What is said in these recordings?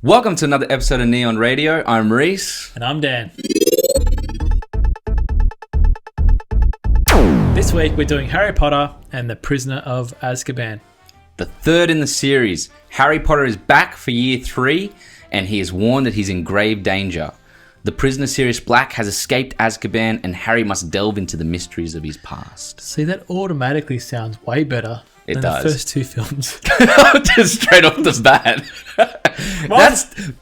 Welcome to another episode of Neon Radio. I'm Reece. And I'm Dan. This week we're doing Harry Potter and the Prisoner of Azkaban. The third in the series. Harry Potter is back for year 3 and he is warned that he's in grave danger. The prisoner Sirius Black has escaped Azkaban and Harry must delve into the mysteries of his past. See, that automatically sounds way better than the first two films. Just straight off the bat.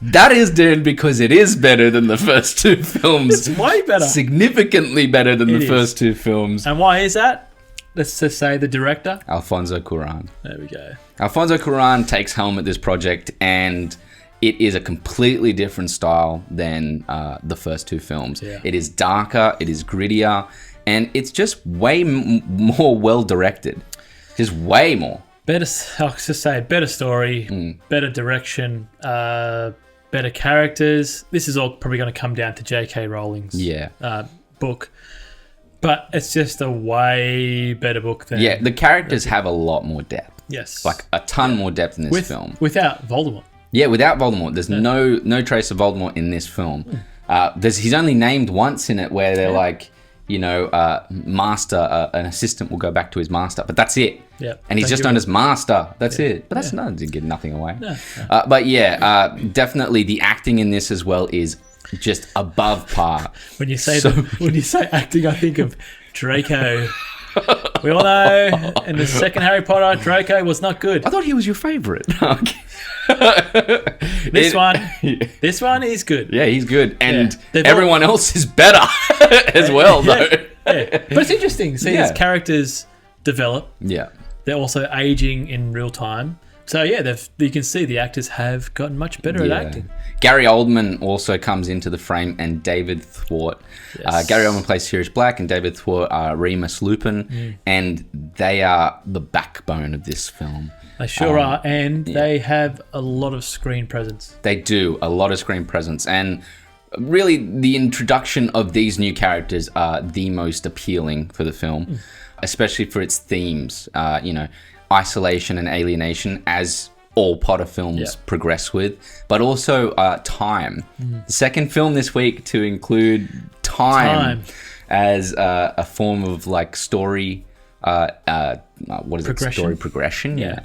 That is, Dan, because it is better than the first two films. It's way better. Significantly better than the first two films. And why is that? Let's just say the director. Alfonso Cauron. There we go. Alfonso Cauron takes helm at this project, and it is a completely different style than the first two films. Yeah. It is darker, it is grittier, and it's just way more well-directed. Just way more. Better, I'll just say, better story, better direction, better characters. This is all probably going to come down to J.K. Rowling's book. But it's just a way better book than... Yeah, the characters have a lot more depth. Yes. Like a ton more depth in this film. Without Voldemort. Yeah, without Voldemort. There's no trace of Voldemort in this film. He's only named once in it where they're like, you know, master, an assistant will go back to his master. But that's it. Yeah. And he's just known as master. That's it. But that's not, didn't give nothing away. No. But yeah, definitely the acting in this as well is just above par. When you say acting, I think of Draco. We all know in the second Harry Potter, Draco was not good. I thought he was your favourite. This one is good. Yeah, he's good. And everyone else is better as well, though. Yeah. But it's interesting. See, his characters develop. Yeah. They're also aging in real time. So, yeah, you can see the actors have gotten much better at acting. Gary Oldman also comes into the frame, and David Thwart. Yes. Gary Oldman plays Sirius Black, and David Thwart are Remus Lupin, and they are the backbone of this film. They sure are, and they have a lot of screen presence. They do, a lot of screen presence, and really the introduction of these new characters are the most appealing for the film, especially for its themes, isolation and alienation, as all Potter films progress with, but also time. The second film this week to include time. As a form of like story, story progression? Yeah.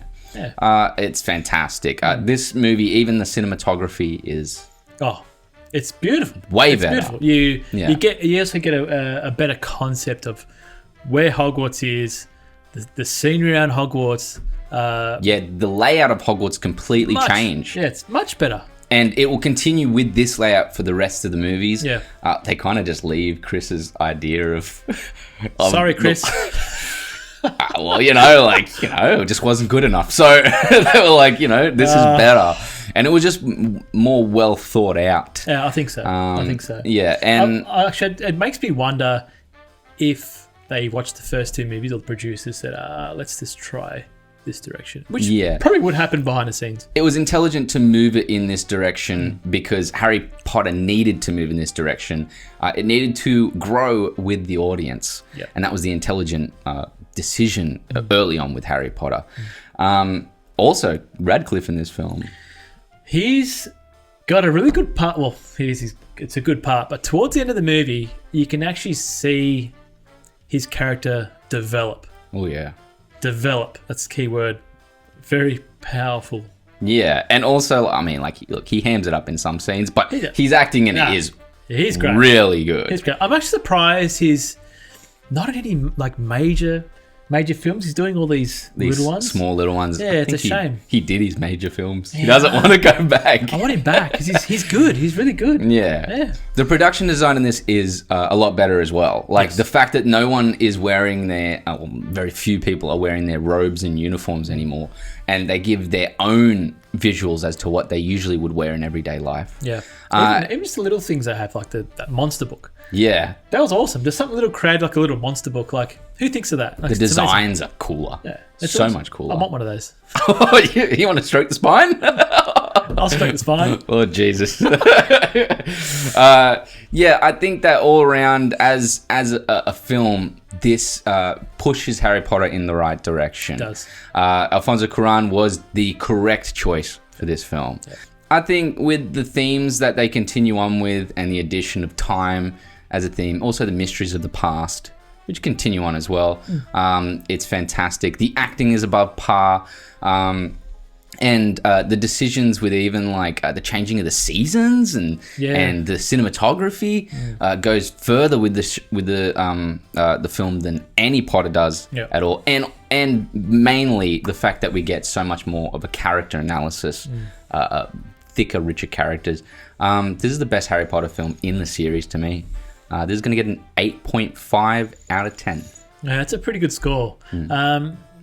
It's fantastic. This movie, even the cinematography is... Oh, it's beautiful. Way better. Beautiful. You also get a better concept of where Hogwarts is, the scenery around Hogwarts. The layout of Hogwarts completely changed. Yeah, it's much better. And it will continue with this layout for the rest of the movies. Yeah. They kind of just leave Chris's idea of Sorry, Chris. It just wasn't good enough. So they were like, this is better. And it was just more well thought out. Yeah, I think so. Yeah, and... Actually, it makes me wonder if they watched the first two movies, or the producers said, let's just try this direction. Which probably would happen behind the scenes. It was intelligent to move it in this direction because Harry Potter needed to move in this direction. It needed to grow with the audience. Yep. And that was the intelligent decision early on with Harry Potter. Also, Radcliffe in this film. He's got a really good part. Well, it's a good part. But towards the end of the movie, you can actually see his character develop. Oh, yeah. Develop. That's the key word. Very powerful. Yeah, and also, he hams it up in some scenes, but his acting in it is he's great. Really good. He's great. I'm actually surprised he's not in any major films. He's doing all these little ones. Small little ones. Yeah, it's a shame. He did his major films. He doesn't want to go back. I want him back because he's good. He's really good. Yeah. The production design in this is a lot better as well. The fact that no one is wearing very few people are wearing their robes and uniforms anymore. And they give their own visuals as to what they usually would wear in everyday life. Yeah. Even just the little things they have, like that monster book. Yeah. That was awesome. There's something little creative, like a little monster book. Like, who thinks of that? Like, the designs are cooler. Yeah. It's so much cooler. I want one of those. You want to stroke the spine? I'll stroke the spine. Oh, Jesus. I think that all around, as a film, this pushes Harry Potter in the right direction. It does. Alfonso Cauron was the correct choice for this film. Yeah. I think with the themes that they continue on with and the addition of time as a theme, also the mysteries of the past, which continue on as well, it's fantastic. The acting is above par. And the decisions with even like the changing of the seasons and the cinematography goes further with the film than any Potter does at all. And mainly the fact that we get so much more of a character analysis, thicker, richer characters. This is the best Harry Potter film in the series to me. This is going to get an 8.5 out of 10. Yeah, that's a pretty good score.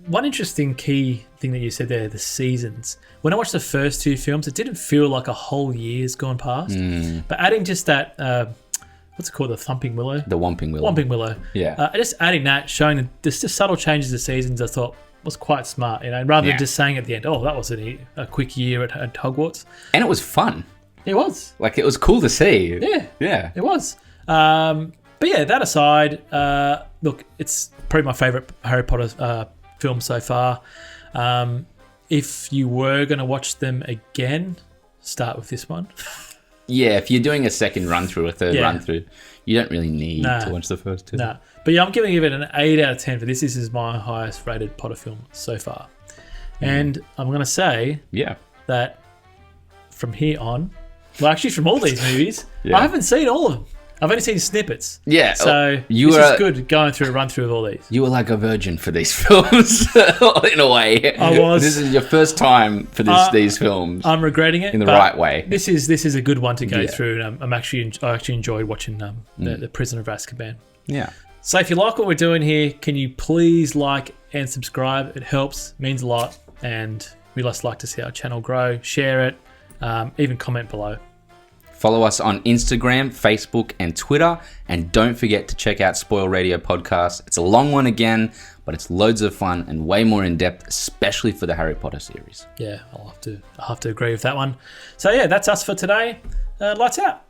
One interesting key thing that you said there, the seasons. When I watched the first two films, it didn't feel like a whole year's gone past. But adding just that, what's it called, the thumping willow? The Whomping Willow. Whomping Willow. Yeah. Just adding that, showing just subtle changes of seasons, I thought was quite smart. Rather than just saying at the end, oh, that was a quick year at Hogwarts. And it was fun. It was. Like, it was cool to see. Yeah. It was. But yeah, that aside, look, it's probably my favourite Harry Potter film so far. If you were going to watch them again, start with this one. Yeah, if you're doing a second run through, a third run through, you don't really need to watch the first two. No. But yeah, I'm giving it an 8 out of 10 for this. This is my highest rated Potter film so far. And I'm going to say that from here on, well, actually from all these movies, I haven't seen all of them. I've only seen snippets. Yeah. So this is good going through a run through of all these. You were like a virgin for these films in a way. I was. This is your first time for these films. I'm regretting it in the right way. This is a good one to go through, and I actually enjoyed watching the Prisoner of Azkaban. Yeah. So if you like what we're doing here, can you please like and subscribe? It helps, means a lot, and we just like to see our channel grow. Share it, even comment below. Follow us on Instagram, Facebook, and Twitter. And don't forget to check out Spoil Radio Podcast. It's a long one again, but it's loads of fun and way more in-depth, especially for the Harry Potter series. Yeah, I'll have to agree with that one. So yeah, that's us for today. Lights out.